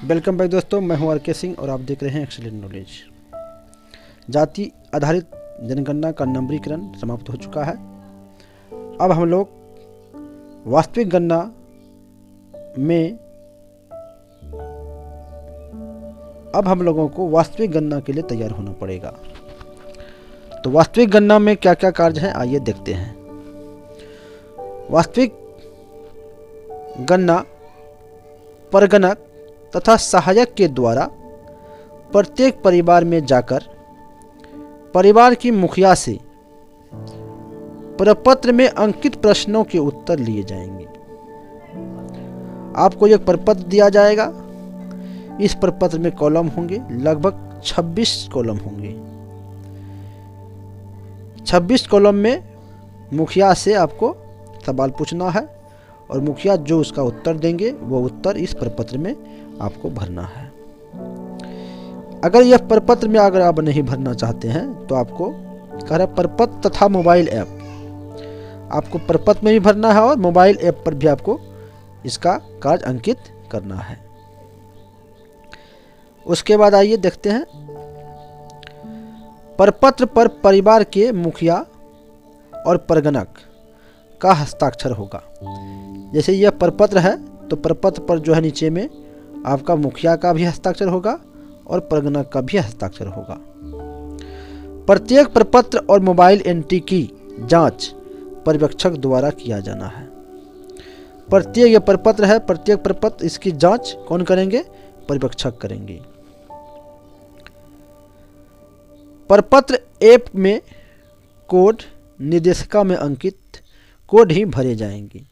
Welcome back दोस्तों, मैं हूं आर.के. सिंह और आप देख रहे हैं एक्सीलेंट नॉलेज। जाति आधारित जनगणना का नंबरीकरण समाप्त हो चुका है। अब हम लोग वास्तविक गणना में अब हम लोगों को वास्तविक गणना के लिए तैयार होना पड़ेगा। तो वास्तविक गणना में क्या क्या कार्य हैं, आइए देखते हैं। वास्तविक गणना परगणक तथा सहायक के द्वारा प्रत्येक परिवार में जाकर परिवार की मुखिया से प्रपत्र में अंकित प्रश्नों के उत्तर लिए जाएंगे। आपको एक प्रपत्र दिया जाएगा। इस प्रपत्र में कॉलम होंगे, लगभग 26 कॉलम होंगे। 26 कॉलम में मुखिया से आपको सवाल पूछना है और मुखिया जो उसका उत्तर देंगे वो उत्तर इस प्रपत्र में आपको भरना है। अगर यह प्रपत्र में अगर आप नहीं भरना चाहते हैं तो आपको कह रहा है प्रपत्र तथा मोबाइल ऐप, आपको प्रपत्र में भी भरना है और मोबाइल ऐप पर भी आपको इसका कार्य अंकित करना है। उसके बाद आइए देखते हैं। प्रपत्र पर परिवार के मुखिया और परगणक का हस्ताक्षर होगा। जैसे यह प्रपत्र है तो प्रपत्र पर जो है नीचे में आपका मुखिया का भी हस्ताक्षर होगा और परगणक का भी हस्ताक्षर होगा। प्रत्येक प्रपत्र और मोबाइल एंट्री की जांच पर्यवेक्षक द्वारा किया जाना है। प्रत्येक ये प्रपत्र है, प्रत्येक प्रपत्र इसकी जांच कौन करेंगे? पर्यवेक्षक करेंगे। प्रपत्र ऐप में कोड निर्देशिका में अंकित कोड ही भरे जाएंगे।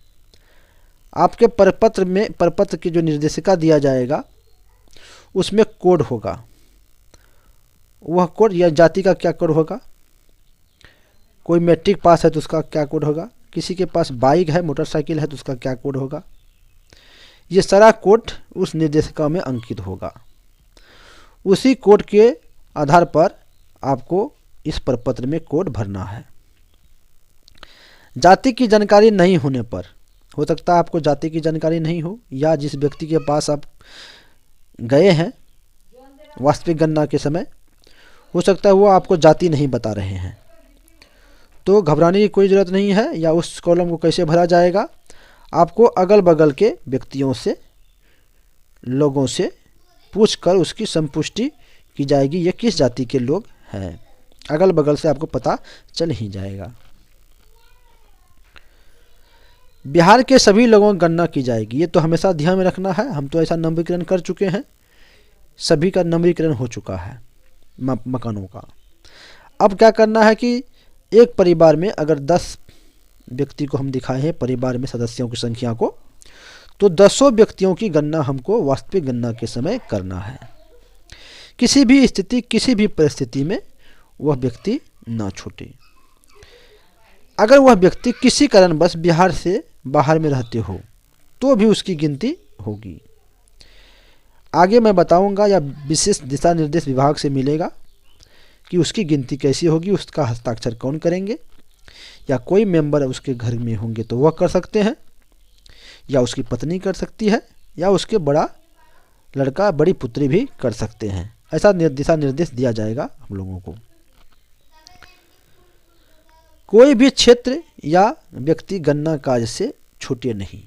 आपके प्रपत्र की जो निर्देशिका दिया जाएगा उसमें कोड होगा। वह कोड या जाति का क्या कोड होगा? कोई मैट्रिक पास है तो उसका क्या कोड होगा? किसी के पास बाइक है, मोटरसाइकिल है तो उसका क्या कोड होगा? ये सारा कोड उस निर्देशिका में अंकित होगा। उसी कोड के आधार पर आपको इस प्रपत्र में कोड भरना है। जाति की जानकारी नहीं होने पर, हो सकता है आपको जाति की जानकारी नहीं हो या जिस व्यक्ति के पास आप गए हैं वास्तविक गणना के समय, हो सकता है वो आपको जाति नहीं बता रहे हैं। तो घबराने की कोई ज़रूरत नहीं है। या उस कॉलम को कैसे भरा जाएगा? आपको अगल बगल के व्यक्तियों से, लोगों से पूछकर उसकी संपुष्टि की जाएगी ये किस जाति के लोग हैं। अगल बगल से आपको पता चल ही जाएगा। बिहार के सभी लोगों की गणना की जाएगी। ये तो हमेशा ध्यान में रखना है। हम तो ऐसा नंबरीकरण कर चुके हैं, सभी का नंबरीकरण हो चुका है मकानों का। अब क्या करना है कि एक परिवार में अगर 10 व्यक्ति को हम दिखाए हैं परिवार में सदस्यों की संख्या को, तो 10 व्यक्तियों की गणना हमको वास्तविक गणना के समय करना है। किसी भी स्थिति, किसी भी परिस्थिति में वह व्यक्ति ना छूटे। अगर वह व्यक्ति किसी कारणवश बिहार से बाहर में रहते हो तो भी उसकी गिनती होगी। आगे मैं बताऊंगा या विशेष दिशा निर्देश विभाग से मिलेगा कि उसकी गिनती कैसी होगी, उसका हस्ताक्षर कौन करेंगे, या कोई मेंबर उसके घर में होंगे तो वह कर सकते हैं, या उसकी पत्नी कर सकती है, या उसके बड़ा लड़का, बड़ी पुत्री भी कर सकते हैं। ऐसा दिशा निर्देश दिया जाएगा हम लोगों को। कोई भी क्षेत्र या व्यक्ति गणना कार्य से छूटे नहीं।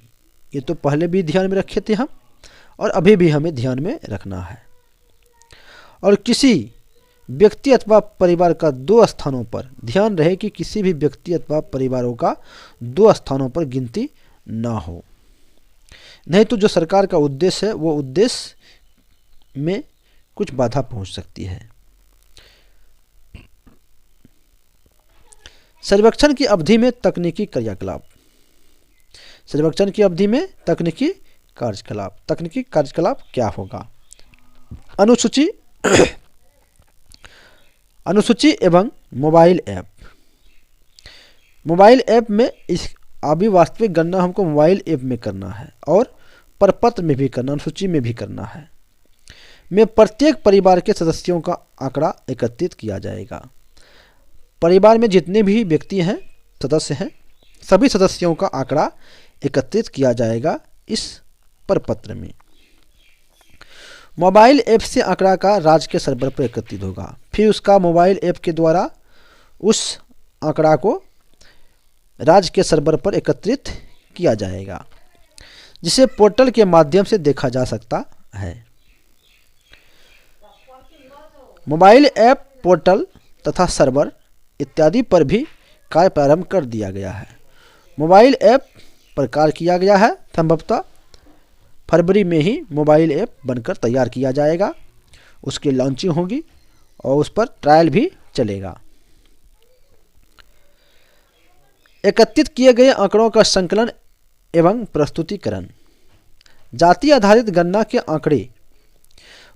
ये तो पहले भी ध्यान में रखे थे हम और अभी भी हमें ध्यान में रखना है। और किसी व्यक्ति अथवा परिवार का 2 स्थानों पर, ध्यान रहे कि किसी भी व्यक्ति अथवा परिवारों का 2 स्थानों पर गिनती ना हो, नहीं तो जो सरकार का उद्देश्य है वो उद्देश्य में कुछ बाधा पहुंच सकती है। सर्वेक्षण की अवधि में तकनीकी क्रियाकलाप। सर्वेक्षण की अवधि में तकनीकी कार्यकलाप। तकनीकी कार्यकलाप क्या होगा? अनुसूची अनुसूची एवं मोबाइल ऐप। मोबाइल ऐप में इस अभी वास्तविक गणना हमको मोबाइल ऐप में करना है और प्रपत्र में भी करना, अनुसूची में भी करना है। में प्रत्येक परिवार के सदस्यों का आंकड़ा एकत्रित किया जाएगा। परिवार में जितने भी व्यक्ति हैं, सदस्य हैं, सभी सदस्यों का आंकड़ा एकत्रित किया जाएगा इस प्रपत्र में। मोबाइल ऐप से आंकड़ा का राज्य के सर्वर पर एकत्रित होगा, फिर उसका मोबाइल ऐप के द्वारा उस आंकड़ा को राज्य के सर्वर पर एकत्रित किया जाएगा, जिसे पोर्टल के माध्यम से देखा जा सकता है। मोबाइल ऐप, पोर्टल तथा सर्वर इत्यादि पर भी कार्य प्रारंभ कर दिया गया है। मोबाइल ऐप पर कार्य किया गया है, संभवतः फरवरी में ही मोबाइल ऐप बनकर तैयार किया जाएगा, उसकी लॉन्चिंग होगी और उस पर ट्रायल भी चलेगा। एकत्रित किए गए आंकड़ों का संकलन एवं प्रस्तुतिकरण। जाति आधारित गणना के आंकड़े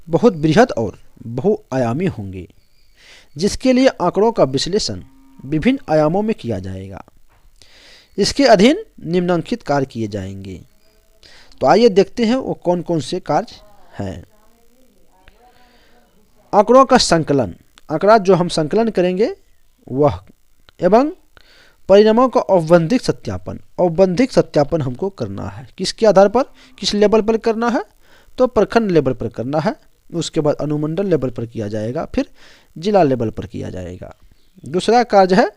बहुत बृहद और बहुआयामी होंगे, जिसके लिए आंकड़ों का विश्लेषण विभिन्न आयामों में किया जाएगा। इसके अधीन निम्नलिखित कार्य किए जाएंगे। तो आइए देखते हैं वो कौन कौन से कार्य हैं। आंकड़ों का संकलन, आंकड़ा जो हम संकलन करेंगे वह, एवं परिणामों का औपबंधिक सत्यापन। औपबंधिक सत्यापन हमको करना है, किसके आधार पर, किस लेवल पर करना है, तो प्रखंड लेवल पर करना है, उसके बाद अनुमंडल लेवल पर किया जाएगा, फिर जिला लेवल पर किया जाएगा। दूसरा कार्य है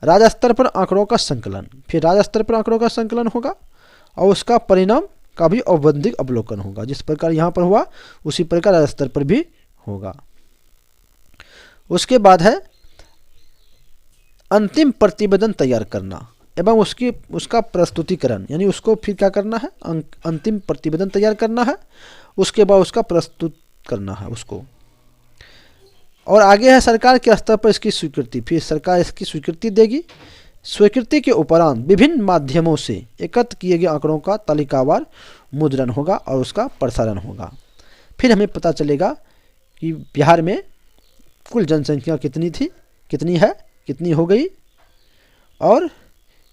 राज्य स्तर पर आंकड़ों का संकलन, फिर राज्य स्तर पर आंकड़ों का संकलन होगा और उसका परिणाम का भी औपबंधिक अवलोकन होगा। जिस प्रकार यहाँ पर हुआ उसी प्रकार राज्य स्तर पर भी होगा। उसके बाद है अंतिम प्रतिवेदन तैयार करना एवं उसका प्रस्तुतिकरण, यानी उसको फिर क्या करना है, अंतिम प्रतिवेदन तैयार करना है, उसके बाद उसका प्रस्तुत करना है उसको। और आगे है सरकार के स्तर पर इसकी स्वीकृति, फिर सरकार इसकी स्वीकृति देगी। स्वीकृति के उपरांत विभिन्न माध्यमों से एकत्र किए गए आंकड़ों का तालिकावार मुद्रण होगा और उसका प्रसारण होगा। फिर हमें पता चलेगा कि बिहार में कुल जनसंख्या कितनी थी, कितनी है, कितनी हो गई और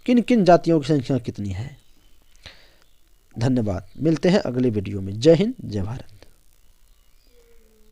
किन किन जातियों की संख्या कितनी है। धन्यवाद, मिलते हैं अगले वीडियो में। जय हिंद, जय भारत।